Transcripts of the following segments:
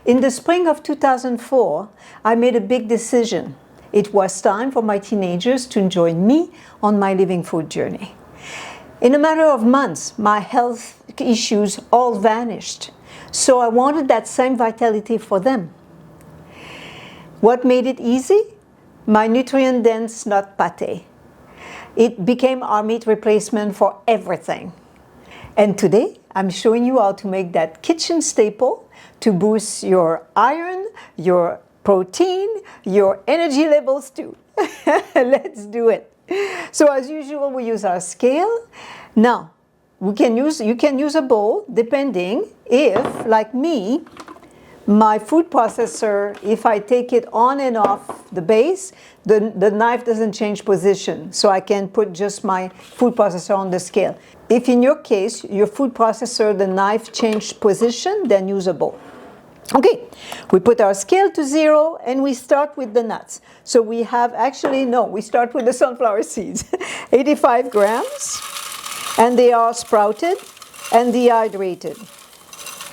In the spring of 2004, I made a big decision. It was time for my teenagers to join me on my living food journey. In a matter of months, my health issues all vanished. So I wanted that same vitality for them. What made it easy? My nutrient-dense nut pâté. It became our meat replacement for everything. And today, I'm showing you how to make that kitchen staple to boost your iron, your protein, your energy levels too. Let's do it. So as usual, we use our scale. Now, you can use a bowl depending if, like me, my food processor, if I take it on and off the base, the knife doesn't change position. So I can put just my food processor on the scale. If in your case, your food processor, the knife changed position, then use a bowl. Okay, we put our scale to 0 and we start with the nuts. So we have we start with the sunflower seeds. 85 grams, and they are sprouted and dehydrated.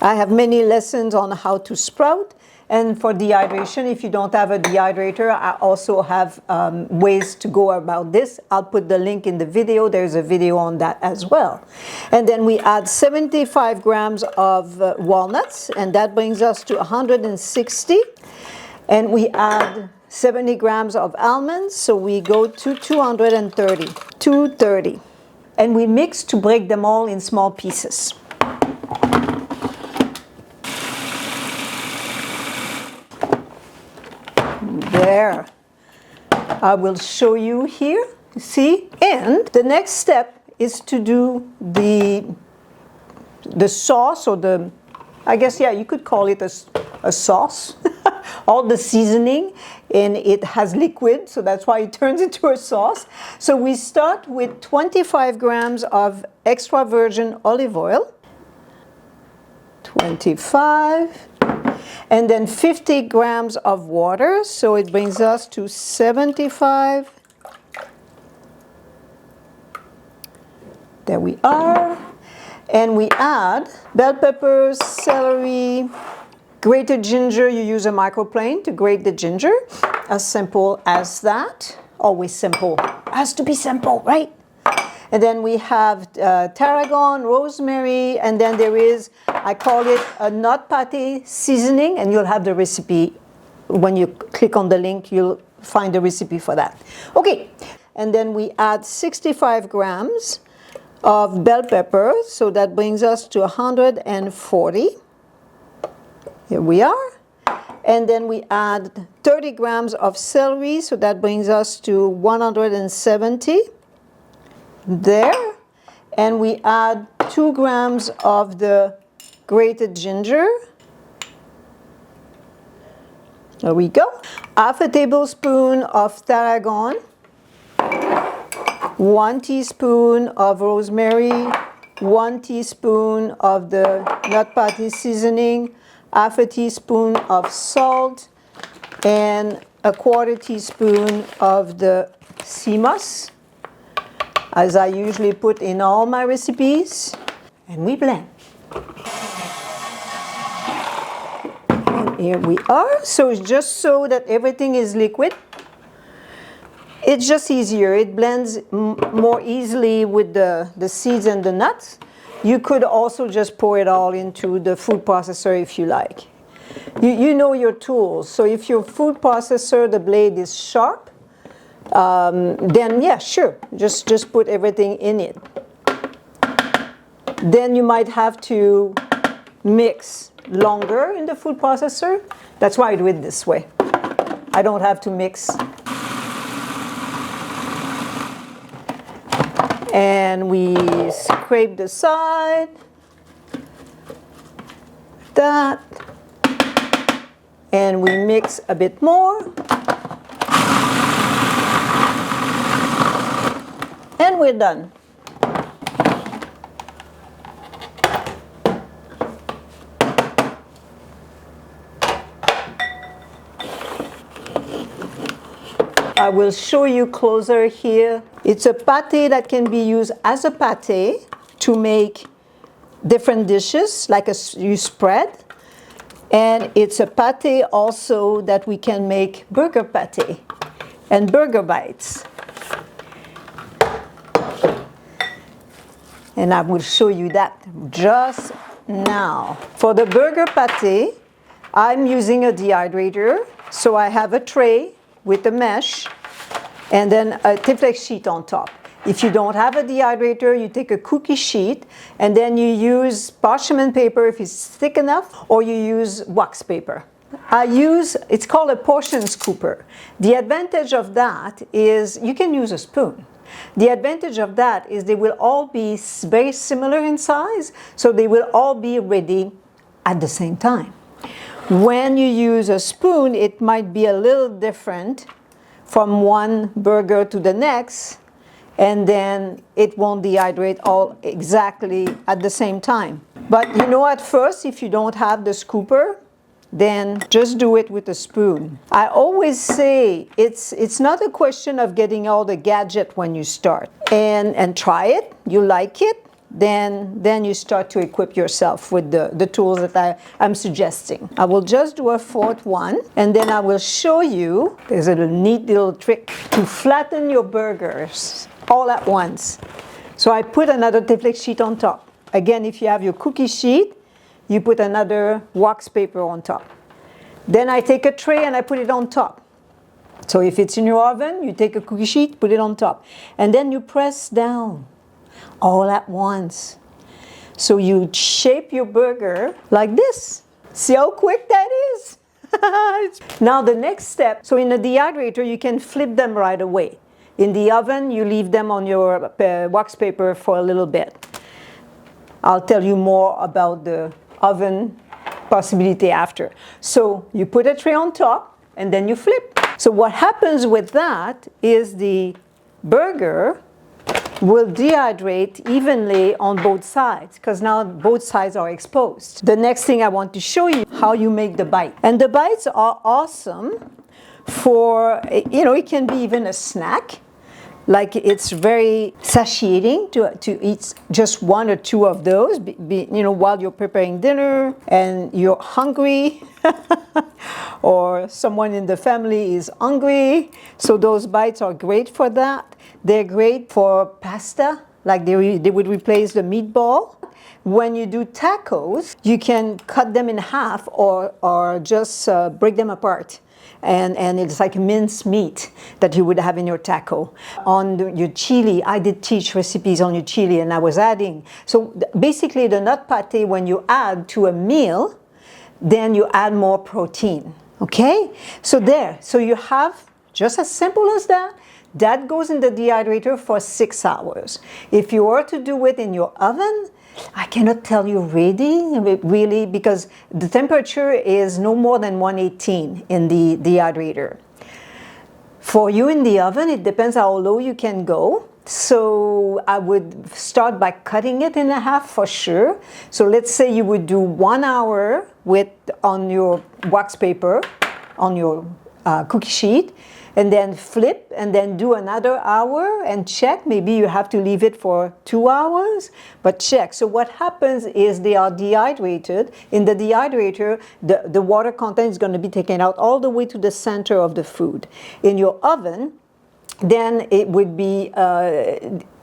I have many lessons on how to sprout, and for dehydration, if you don't have a dehydrator, I also have ways to go about this. I'll put the link in the video. There's a video on that as well. And then we add 75 grams of walnuts, and that brings us to 160. And we add 70 grams of almonds, so we go to 230. And we mix to break them all in small pieces. There, I will show you here, see? And the next step is to do the sauce, or I guess, yeah, you could call it a sauce. All the seasoning, and it has liquid, so that's why it turns into a sauce. So we start with 25 grams of extra virgin olive oil, 25, and then 50 grams of water, so it brings us to 75. There we are. And we add bell peppers, celery, grated ginger. You use a microplane to grate the ginger. As simple as that. Always simple. Has to be simple, right? And then we have tarragon, rosemary, and then there is, I call it a nut pâté seasoning, and you'll have the recipe. When you click on the link, you'll find the recipe for that. Okay, and then we add 65 grams of bell pepper, so that brings us to 140. Here we are. And then we add 30 grams of celery, so that brings us to 170. There, and we add 2 grams of the grated ginger. There we go. Half a tablespoon of tarragon, 1 teaspoon of rosemary, 1 teaspoon of the nut pâté seasoning, half a teaspoon of salt, and a 1/4 teaspoon of the sea moss, as I usually put in all my recipes, and we blend. And here we are. So it's just so that everything is liquid. It's just easier. It blends more easily with the seeds and the nuts. You could also just pour it all into the food processor if you like. You know your tools. So if your food processor, the blade is sharp, then yeah, sure, just put everything in it. Then you might have to mix longer in the food processor. That's why I do it this way. I don't have to mix. And we scrape the side, that, and we mix a bit more. And we're done. I will show you closer here. It's a pâté that can be used as a pâté to make different dishes, like you spread. And it's a pate also that we can make burger pate and burger bites. And I will show you that just now. For the burger pate, I'm using a dehydrator. So I have a tray with a mesh and then a Tiflex sheet on top. If you don't have a dehydrator, you take a cookie sheet and then you use parchment paper if it's thick enough, or you use wax paper. It's called a portion scooper. The advantage of that is you can use a spoon. The advantage of that is they will all be very similar in size, so they will all be ready at the same time. When you use a spoon, it might be a little different from one burger to the next, and then it won't dehydrate all exactly at the same time. But you know, at first, if you don't have the scooper, then just do it with a spoon. I always say it's not a question of getting all the gadget when you start. And try it, you like it, then you start to equip yourself with the tools that I'm suggesting. I will just do a fourth one, and then I will show you, there's a neat little trick to flatten your burgers all at once. So I put another Tiflex sheet on top. Again, if you have your cookie sheet, you put another wax paper on top. Then I take a tray and I put it on top. So if it's in your oven, you take a cookie sheet, put it on top. And then you press down all at once. So you shape your burger like this. See how quick that is? Now the next step, so in a dehydrator, you can flip them right away. In the oven, you leave them on your wax paper for a little bit. I'll tell you more about the oven possibility after. So you put a tray on top and then you flip. So what happens with that is the burger will dehydrate evenly on both sides, because now both sides are exposed. The next thing I want to show you how you make the bite. And the bites are awesome for, you know, it can be even a snack. Like it's very satiating to eat just one or two of those, you know, while you're preparing dinner and you're hungry, or someone in the family is hungry. So those bites are great for that. They're great for pasta, like they would replace the meatball. When you do tacos, you can cut them in half or just break them apart. And it's like minced meat that you would have in your taco. On your chili, I did teach recipes on your chili, and I was adding. So basically the nut pate, when you add to a meal, then you add more protein, okay? So there, so you have just as simple as that. That goes in the dehydrator for 6 hours. If you were to do it in your oven, I cannot tell you really, because the temperature is no more than 118 in the dehydrator. For you in the oven, it depends how low you can go. So I would start by cutting it in half for sure. So let's say you would do 1 hour on your wax paper, on your cookie sheet, and then flip and then do another hour and check. Maybe you have to leave it for 2 hours, but check. So what happens is they are dehydrated. In the dehydrator, the water content is going to be taken out all the way to the center of the food. In your oven, then it would be,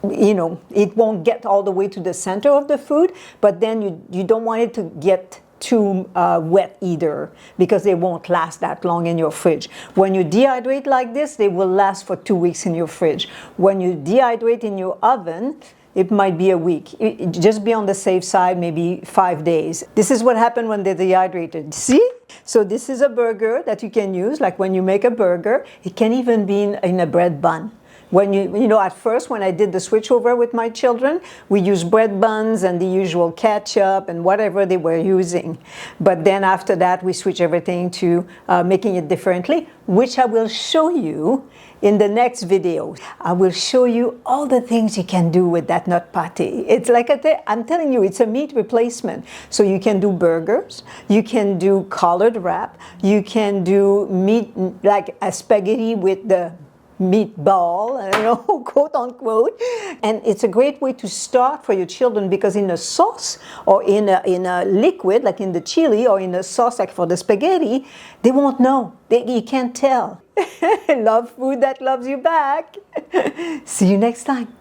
you know, it won't get all the way to the center of the food, but then you don't want it to get too wet either, because they won't last that long in your fridge. When you dehydrate like this, they will last for 2 weeks in your fridge. When you dehydrate in your oven, it might be a week. Just be on the safe side, maybe 5 days. This is what happened when they're dehydrated. See? So this is a burger that you can use, like when you make a burger. It can even be in a bread bun. When you know, at first when I did the switchover with my children, we used bread buns and the usual ketchup and whatever they were using. But then after that, we switched everything to making it differently, which I will show you in the next video. I will show you all the things you can do with that nut pâté. It's like I'm telling you, it's a meat replacement. So you can do burgers, you can do collard wrap, you can do meat like a spaghetti with the meatball, you know, quote unquote. And it's a great way to start for your children, because in a sauce or in a liquid, like in the chili, or in a sauce like for the spaghetti, they won't know. You can't tell. Love food that loves you back. See you next time.